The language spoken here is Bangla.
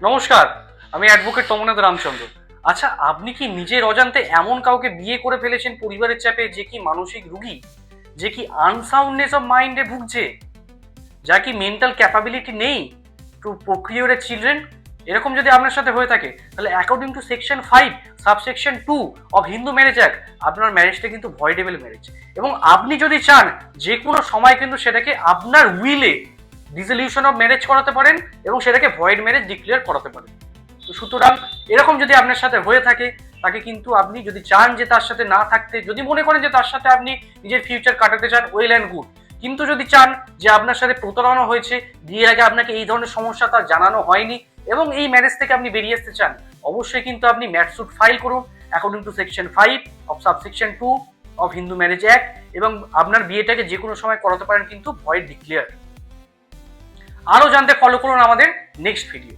নমস্কার, আমি অ্যাডভোকেট তমনাথ রামচন্দ্র। আচ্ছা, আপনি কি নিজের অজান্তে এমন কাউকে বিয়ে করে ফেলেছেন পরিবারের চাপে, যে কি মানসিক রোগী, যে কি আনসাউন্ডনেস অফ মাইন্ডে ভুগছে, যা কি মেন্টাল ক্যাপাবিলিটি নেই টু প্রক্রিওর এ চিলড্রেন? এরকম যদি আপনার সাথে হয়ে থাকে, তাহলে according to section 5 subsection 2 of Hindu marriage act, আপনার ম্যারেজটা কিন্তু ভয়েডেবল ম্যারেজ। এবং আপনি যদি চান, যে কোনো সময় কিন্তু সেটাকে আপনার উইলে ডিসলিউশন অফ ম্যারেজ করাতে পারেন এবং সেটাকে ভয়েড ম্যারেজ ডিক্লেয়ার করাতে পারেন। তো সুতরাং এরকম যদি আপনার সাথে হয়ে থাকে, তাকে কিন্তু আপনি যদি চান যে তার সাথে না থাকতে, যদি মনে করেন যে তার সাথে আপনি নিজের ফিউচার কাটাতে চান, ওয়েল অ্যান্ড গুড। কিন্তু যদি চান যে আপনার সাথে প্রতারণা হয়েছে, বিয়ের আগে আপনাকে এই ধরনের সমস্যা তার জানানো হয়নি এবং এই ম্যারেজ থেকে আপনি বেরিয়ে আসতে চান, অবশ্যই কিন্তু আপনি ম্যারেজ স্যুট ফাইল করুন according to section 5 of subsection 2 of Hindu marriage act, এবং আপনার বিয়েটাকে যে কোনো সময় করাতে পারেন কিন্তু ভয়েড ডিক্লেয়ার। আরো জানতে ফলো করুন আমাদের নেক্সট ভিডিও।